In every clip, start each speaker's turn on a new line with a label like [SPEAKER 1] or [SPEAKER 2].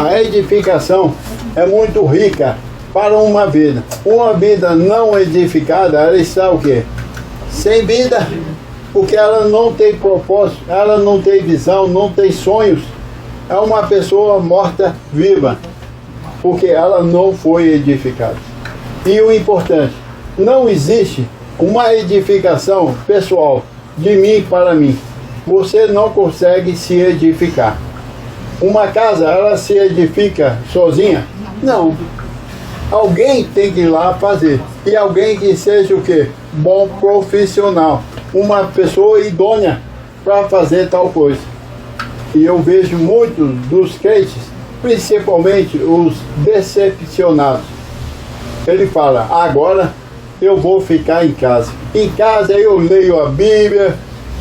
[SPEAKER 1] A edificação é muito rica para uma vida. Uma vida não edificada, ela está o quê? Sem vida. Porque ela não tem propósito, ela não tem visão, não tem sonhos. É uma pessoa morta viva, porque ela não foi edificada. E o importante, não existe uma edificação pessoal de mim para mim. Você não consegue se edificar. Uma casa, ela se edifica sozinha? Não. Alguém tem que ir lá fazer. E alguém que seja o quê? Bom profissional. Uma pessoa idônea para fazer tal coisa. E eu vejo muitos dos crentes, principalmente os decepcionados. Ele fala, agora eu vou ficar em casa. Em casa eu leio a Bíblia,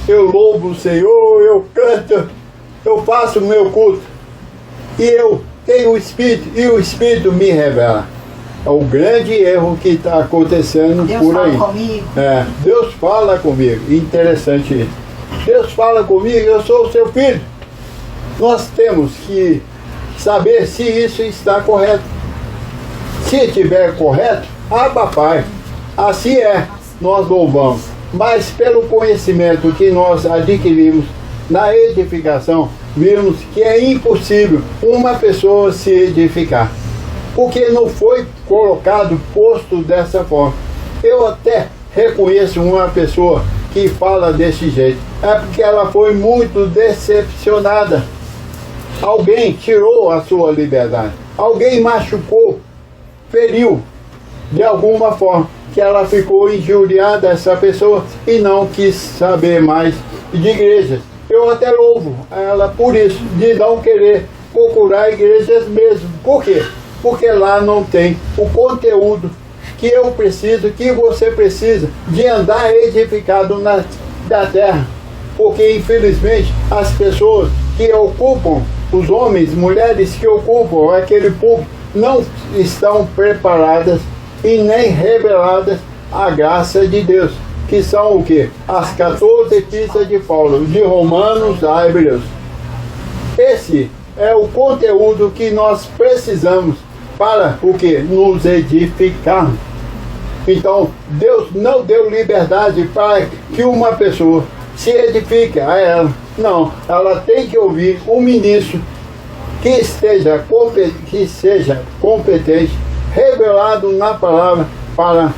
[SPEAKER 1] eu louvo o Senhor, eu canto, eu faço o meu culto. E eu tenho o Espírito, e o Espírito me revela. É o grande erro que está acontecendo
[SPEAKER 2] Deus
[SPEAKER 1] por aí.
[SPEAKER 2] Deus fala comigo.
[SPEAKER 1] Deus fala comigo. Interessante isso. Deus fala comigo, eu sou o seu filho. Nós temos que saber se isso está correto. Se estiver correto, papai, assim é, nós louvamos. Mas pelo conhecimento que nós adquirimos na edificação, vimos que é impossível uma pessoa se edificar. Porque não foi colocado, posto dessa forma. Eu até reconheço uma pessoa que fala desse jeito. É porque ela foi muito decepcionada. Alguém tirou a sua liberdade. Alguém machucou, feriu de alguma forma, que ela ficou injuriada, essa pessoa, e não quis saber mais de igrejas. Eu até louvo ela por isso, de não querer procurar igrejas mesmo. Por quê? Porque lá não tem o conteúdo que eu preciso, que você precisa, de andar edificado na terra. Porque infelizmente as pessoas que ocupam, os homens, mulheres que ocupam aquele público, não estão preparadas e nem reveladas a graça de Deus, que são o quê? As 14 epístolas de Paulo, de Romanos a Hebreus. Esse é o conteúdo que nós precisamos para o quê? Nos edificar. Então, Deus não deu liberdade para que uma pessoa se edifique a ela. Não, ela tem que ouvir um ministro que seja competente, revelado na palavra, para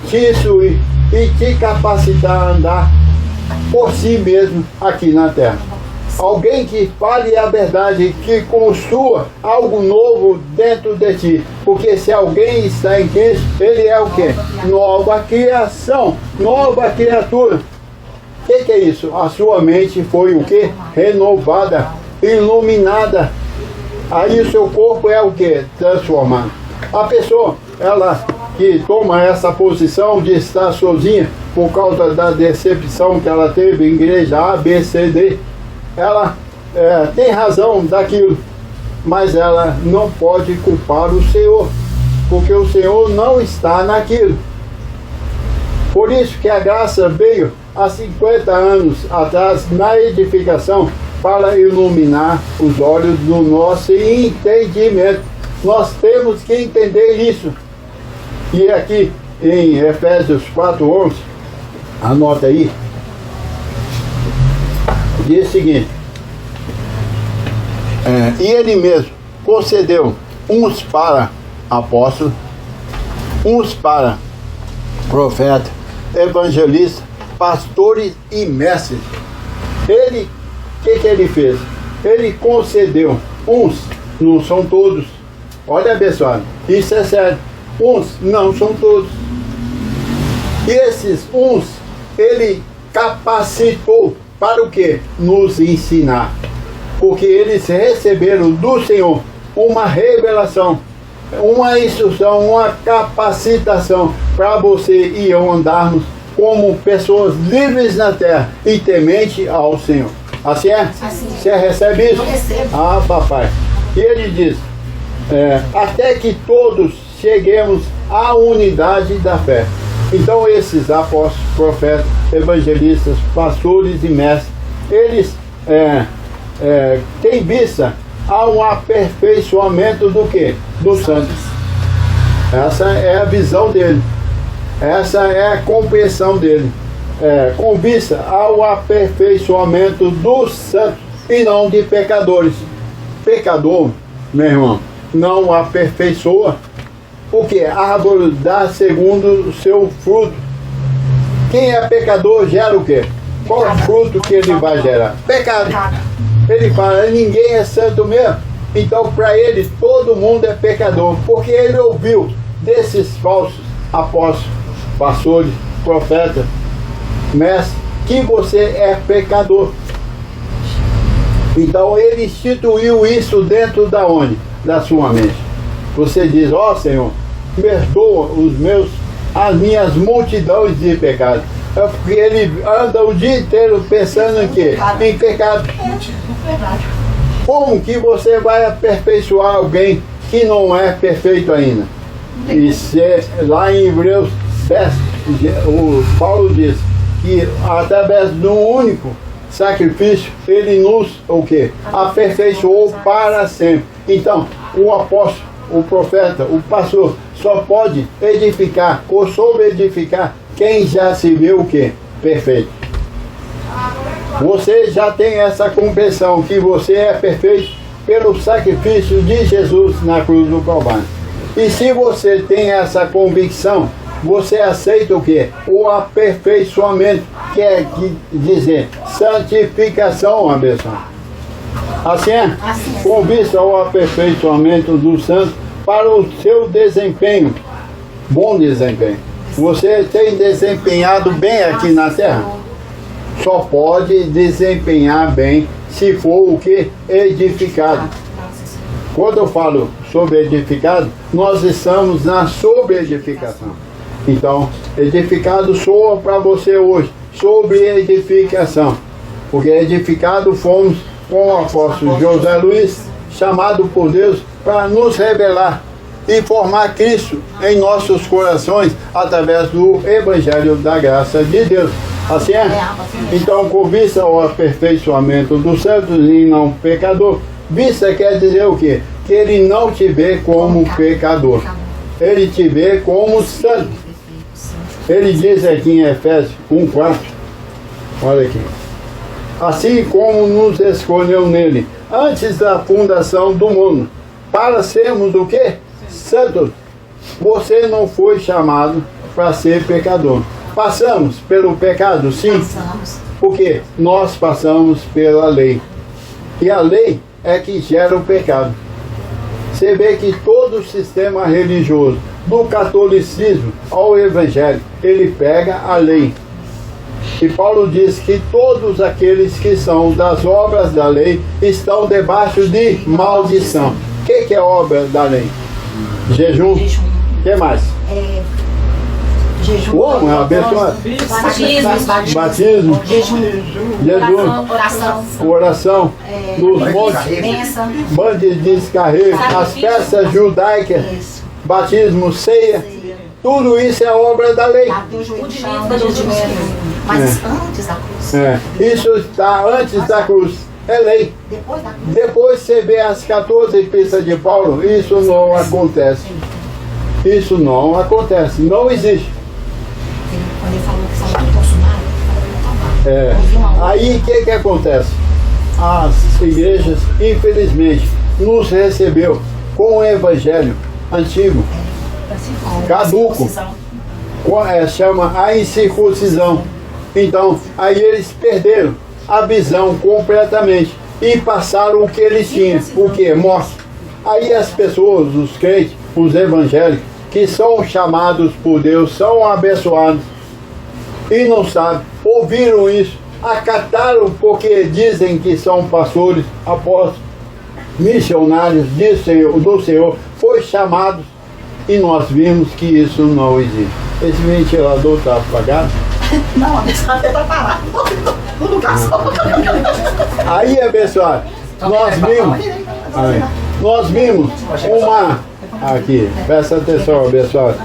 [SPEAKER 1] te instruir e te capacitar a andar por si mesmo aqui na terra. Alguém que fale a verdade, que construa algo novo dentro de ti. Porque se alguém está em Cristo, ele é o quê? Nova criação, nova criatura. O que é isso? A sua mente foi o quê? Renovada, iluminada. Aí o seu corpo é o quê? Transformado. A pessoa, ela que toma essa posição de estar sozinha por causa da decepção que ela teve em igreja A, B, C, D, ela tem razão daquilo, mas ela não pode culpar o Senhor, porque o Senhor não está naquilo. Por isso que a graça veio há 50 anos atrás na edificação para iluminar os olhos do nosso entendimento. Nós temos que entender isso. E aqui em Efésios 4:11, anota aí, diz o seguinte: e ele mesmo concedeu uns para apóstolos, uns para profetas, evangelistas, pastores e mestres. Ele, o que ele fez? Ele concedeu uns, não são todos. Olha, abençoado, isso é sério. Uns não são todos. E esses uns, ele capacitou para o quê? Nos ensinar. Porque eles receberam do Senhor uma revelação, uma instrução, uma capacitação para você e eu andarmos como pessoas livres na terra e temente ao Senhor. Assim é?
[SPEAKER 2] Assim.
[SPEAKER 1] Você recebe isso?
[SPEAKER 2] Eu recebo.
[SPEAKER 1] Papai. E ele diz, até que todos cheguemos à unidade da fé. Então esses apóstolos, profetas, evangelistas, pastores e mestres, eles têm vista há um aperfeiçoamento do quê? Dos santos. Essa é a visão dele. Essa é a compreensão dele. Com vista ao aperfeiçoamento dos santos e não de pecadores. Pecador, meu irmão, não aperfeiçoa, porque a árvore dá segundo o seu fruto. Quem é pecador gera o quê? Qual é o fruto que ele vai gerar? Pecado. Ele fala, ninguém é santo mesmo. Então, para ele, todo mundo é pecador, porque ele ouviu desses falsos apóstolos, pastores, profetas, mestres, que você é pecador. Então, ele instituiu isso dentro da onde? Da sua mente. Você diz, ó Senhor, perdoa as minhas multidões de pecados. É porque ele anda o dia inteiro pensando em quê? Em pecado. Como que você vai aperfeiçoar alguém que não é perfeito ainda? E lá em Hebreus 10, o Paulo diz que através de um único sacrifício ele nos o quê? Aperfeiçoou para sempre. Então, o apóstolo, o profeta, o pastor só pode edificar ou sobre-edificar quem já se viu o quê? Perfeito. Você já tem essa compreensão que você é perfeito pelo sacrifício de Jesus na cruz do Calvário. E se você tem essa convicção, você aceita o quê? O aperfeiçoamento, que é dizer santificação, abençoado. Assim é? Com vista ao aperfeiçoamento dos santos para o seu desempenho, bom desempenho. Você tem desempenhado bem aqui na terra? Só pode desempenhar bem se for o que? Edificado. Quando eu falo sobre edificado, nós estamos na sobre-edificação. Então, edificado soa para você hoje, sobre edificação. Porque edificado fomos com o apóstolo José Luiz, chamado por Deus para nos revelar e formar Cristo em nossos corações através do Evangelho da Graça de Deus. Assim é? Então, com vista ao aperfeiçoamento dos santos e não pecador, vista quer dizer o quê? Que ele não te vê como pecador, ele te vê como santo. Ele diz aqui em Efésios 1:4, olha aqui, assim como nos escolheu nele antes da fundação do mundo, para sermos o quê? Santos. Você não foi chamado para ser pecador. Passamos pelo pecado, sim, porque nós passamos pela lei. E a lei é que gera o pecado. Você vê que todo o sistema religioso, do catolicismo ao evangelho, ele pega a lei. E Paulo diz que todos aqueles que são das obras da lei estão debaixo de maldição. O que é obra da lei? Jejum. O que mais?
[SPEAKER 2] Jejum.
[SPEAKER 1] Como é abençoado? Batismo.
[SPEAKER 2] Jejum.
[SPEAKER 1] Oração. Nos montes. Bandos de descarrego. As festas judaicas. Batismo, ceia. Tudo isso é obra da lei.
[SPEAKER 2] Mas antes da cruz.
[SPEAKER 1] Isso está antes da cruz. É lei. Depois você vê as 14 epístolas de Paulo, isso não acontece. Isso não acontece. Não existe.
[SPEAKER 2] Quando ele falou que estava tudo consumado,
[SPEAKER 1] Aí o que acontece? As igrejas, infelizmente, nos recebeu com o evangelho antigo, caduco, chama a incircuncisão. Então, aí eles perderam a visão completamente e passaram o que eles tinham, o que? Morte. Aí as pessoas, os crentes, os evangélicos, que são chamados por Deus, são abençoados e não sabem, ouviram isso, acataram porque dizem que são pastores, apóstolos, missionários do Senhor, foi chamados e nós vimos que isso não existe. Esse ventilador está apagado?
[SPEAKER 2] Não, a pessoa até está parada. Tudo gastou.
[SPEAKER 1] Aí, abençoado, nós vimos uma... Aqui, presta atenção, abençoado.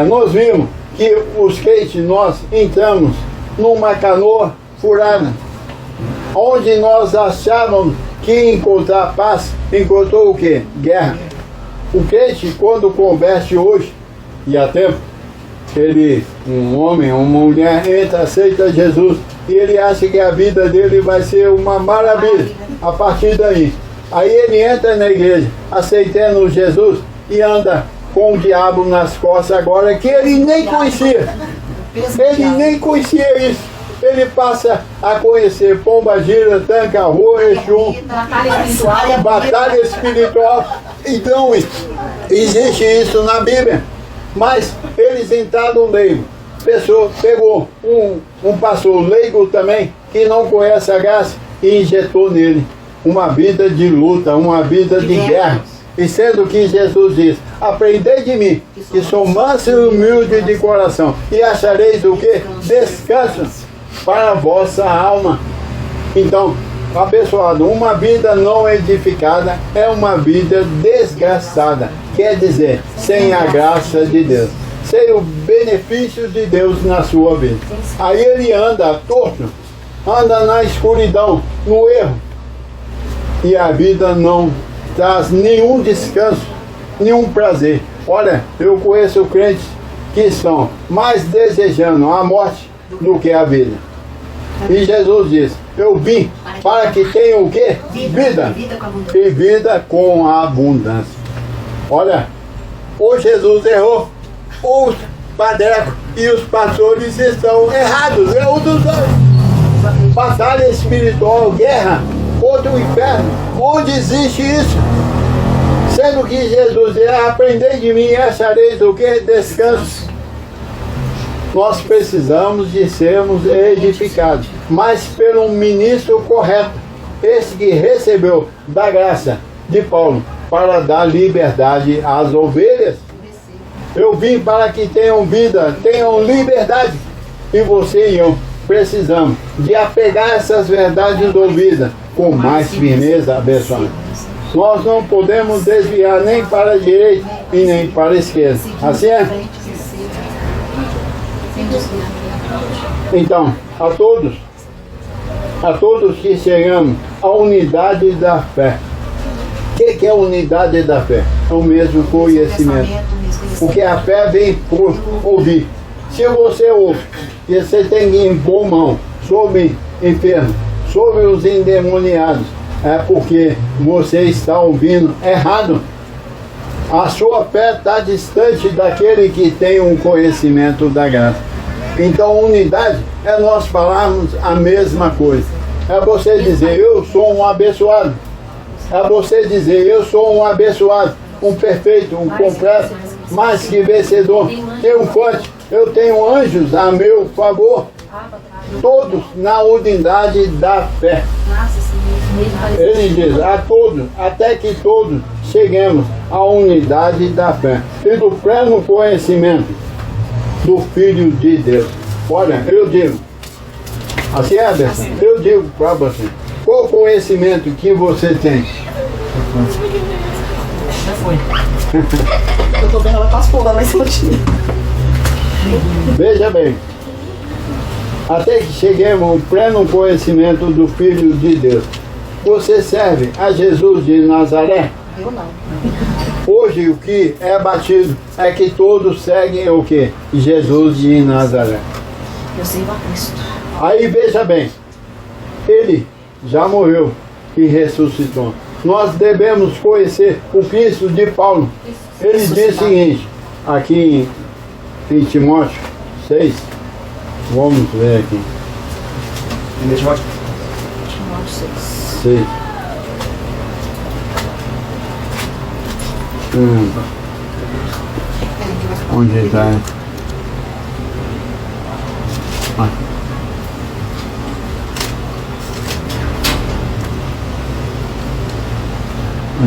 [SPEAKER 1] Nós vimos que os crentes, nós entramos numa canoa furada, onde nós achávamos que encontrar paz, encontrou o quê? Guerra. O crente, quando converte hoje, e há tempo, um homem, uma mulher, entra, aceita Jesus, e ele acha que a vida dele vai ser uma maravilha a partir daí. Aí ele entra na igreja, aceitando Jesus, e anda com o diabo nas costas agora, que ele nem conhecia. Ele nem conhecia isso. Ele passa a conhecer pomba gira, tanca, rua, exum, batalha espiritual. Então, existe isso na Bíblia. Mas eles entraram leigo. Pegou um pastor leigo também, que não conhece a graça, e injetou nele uma vida de luta, uma vida de guerra. E sendo que Jesus diz: aprendei de mim, que sou manso e humilde de coração, e achareis o que? Descanso para a vossa alma. Então, abençoado, uma vida não edificada é uma vida desgastada. Quer dizer, sem a graça de Deus, sem o benefício de Deus na sua vida. Aí ele anda torto, anda na escuridão, no erro, e a vida não traz nenhum descanso, nenhum prazer. Olha, eu conheço crentes que estão mais desejando a morte do que a vida. E Jesus diz: eu vim para que tenham o quê? Vida. E vida com abundância. Olha, ou Jesus errou, ou os padrecos e os pastores estão errados. É um dos dois. Batalha espiritual, guerra contra o inferno. Onde existe isso? Sendo que Jesus diz: aprendei de mim e achareis o que? Descanso. Nós precisamos de sermos edificados, mas pelo ministro correto, esse que recebeu da graça de Paulo para dar liberdade às ovelhas. Eu vim para que tenham vida, tenham liberdade. E você e eu precisamos de apegar essas verdades ouvidas com mais firmeza, abençoada. Nós não podemos desviar nem para a direita e nem para a esquerda. Assim é? Então, a todos que chegamos à unidade da fé. O que é a unidade da fé? É o mesmo conhecimento. Porque a fé vem por ouvir. Se você ouve, e você tem que impor mão sobre enfermos, sobre os endemoniados, é porque você está ouvindo errado. A sua fé está distante daquele que tem um conhecimento da graça. Então, unidade é nós falarmos a mesma coisa. É você dizer: eu sou um abençoado. É você dizer: eu sou um abençoado, um perfeito, um completo, mais que vencedor, triunfante. Eu tenho anjos a meu favor. Todos na unidade da fé. Ele diz: a todos, até que todos cheguemos à unidade da fé e do pleno conhecimento do Filho de Deus. Olha, eu digo, assim é, Anderson, eu digo para você, qual o conhecimento que você tem?
[SPEAKER 2] Já foi. Eu tô vendo ela com as folhas lá em cima de mim.
[SPEAKER 1] Veja bem, até que cheguemos ao pleno conhecimento do Filho de Deus. Você serve a Jesus de Nazaré?
[SPEAKER 2] Eu não.
[SPEAKER 1] Hoje o que é batido é que todos seguem o que? Jesus de Nazaré.
[SPEAKER 2] Eu sirvo a Cristo.
[SPEAKER 1] Aí veja bem, ele já morreu e ressuscitou. Nós devemos conhecer o Cristo de Paulo. Ele diz o seguinte, aqui em Timóteo 6, vamos ver aqui.
[SPEAKER 2] Timóteo 6.
[SPEAKER 1] Onde está?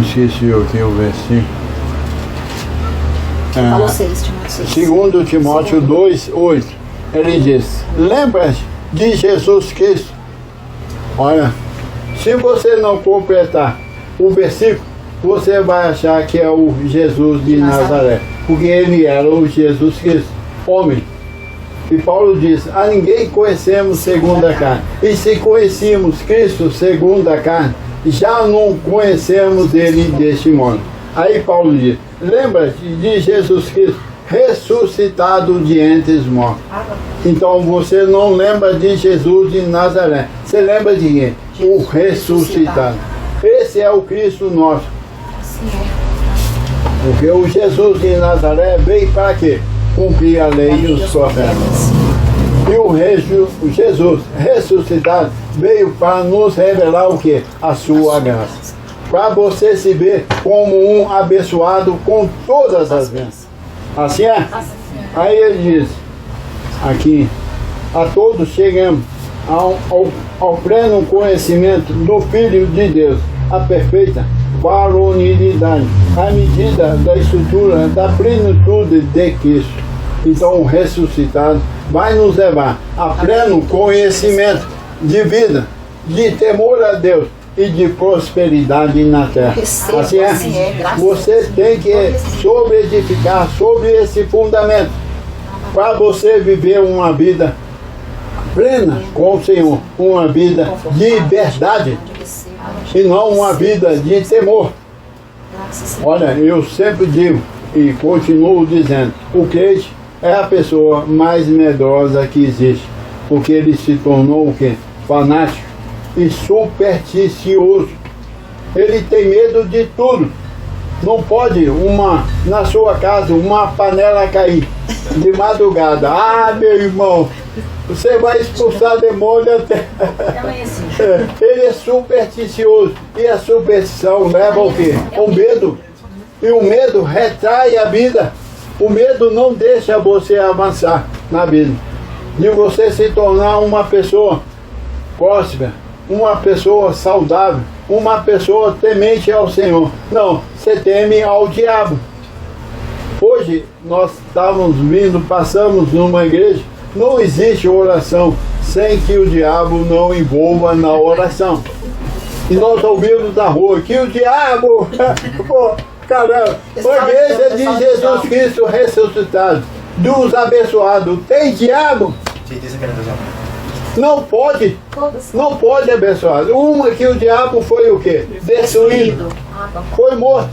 [SPEAKER 1] Esqueci o que o versículo.
[SPEAKER 2] Falou 6, Timóteo 6.
[SPEAKER 1] Segundo Timóteo 2, 8. Ele diz: lembra-te de Jesus Cristo. Olha, se você não completar o versículo, você vai achar que é o Jesus de Nazaré, porque ele era o Jesus Cristo, homem. E Paulo diz: a ninguém conhecemos segundo a carne. E se conhecíamos Cristo segundo a carne, já não conhecemos ele deste modo. Aí Paulo diz, lembra-te de Jesus Cristo ressuscitado de entre os mortos. Então você não lembra de Jesus de Nazaré. Você lembra de quem? O ressuscitado. Esse é o Cristo nosso. Porque o Jesus de Nazaré veio para quê? Cumprir a lei e os profetas. E o Jesus ressuscitado veio para nos revelar o quê? A sua graça. Para você se ver como um abençoado com todas as bênçãos. Assim é? Aí ele diz, aqui, a todos chegamos ao pleno conhecimento do Filho de Deus, a perfeita varonilidade, à medida da estrutura da plenitude de Cristo. Então o ressuscitado vai nos levar a pleno conhecimento de vida, de temor a Deus e de prosperidade na terra. Assim é? Você tem que edificar sobre esse fundamento para você viver uma vida plena com o Senhor, uma vida de liberdade e não uma vida de temor. Olha, eu sempre digo e continuo dizendo, o crente é a pessoa mais medrosa que existe, porque ele se tornou o quê? Fanático e supersticioso. Ele tem medo de tudo. Não pode na sua casa uma panela cair de madrugada. Ah, meu irmão, você vai expulsar demônio até. Ele é supersticioso. E a superstição leva ao quê? O medo. E o medo retrai a vida. O medo não deixa você avançar na vida. De você se tornar uma pessoa próspera, uma pessoa saudável, uma pessoa temente ao Senhor. Não, você teme ao diabo. Hoje nós passamos numa igreja, não existe oração sem que o diabo não envolva na oração. E nós ouvimos na rua que o diabo, pô, caramba, a igreja de Jesus Cristo ressuscitado, dos abençoados, tem diabo? Não pode abençoar. Uma que o diabo foi o quê? Destruído. Foi morto.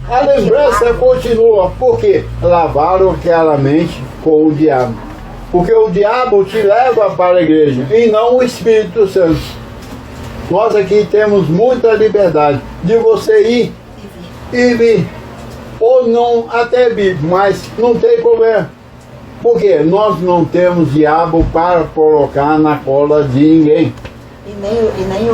[SPEAKER 1] A lembrança continua. Por quê? Lavaram aquela mente com o diabo. Porque o diabo te leva para a igreja e não o Espírito Santo. Nós aqui temos muita liberdade de você ir e vir. Ou não até vir, mas não tem problema. Porque nós não temos diabo para colocar na cola de ninguém.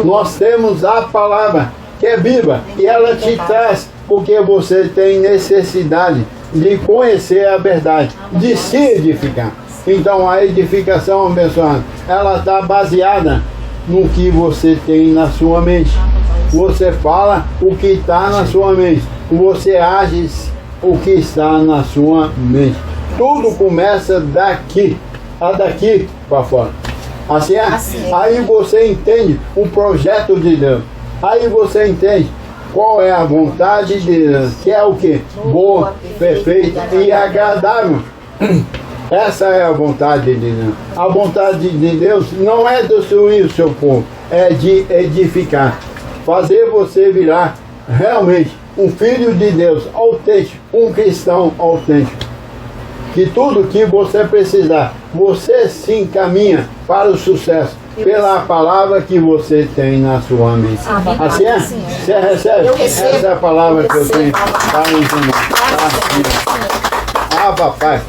[SPEAKER 1] Nós temos a palavra que é viva e ela te traz porque você tem necessidade de conhecer a verdade, de se edificar. Então a edificação, abençoada, ela está baseada no que você tem na sua mente. Você fala o que está na sua mente. Você age o que está na sua mente. Tudo começa daqui para fora. Assim é? Aí você entende o projeto de Deus. Aí você entende qual é a vontade de Deus, que é o que? Boa, perfeita e agradável. Essa é a vontade de Deus. A vontade de Deus não é destruir o seu povo, é de edificar. Fazer você virar realmente um filho de Deus autêntico, um cristão autêntico. Que tudo que você precisar, você se encaminha para o sucesso pela palavra que você tem na sua mente. Assim é? Você recebe? Essa é a palavra que eu tenho para ensinar. Ah, papai.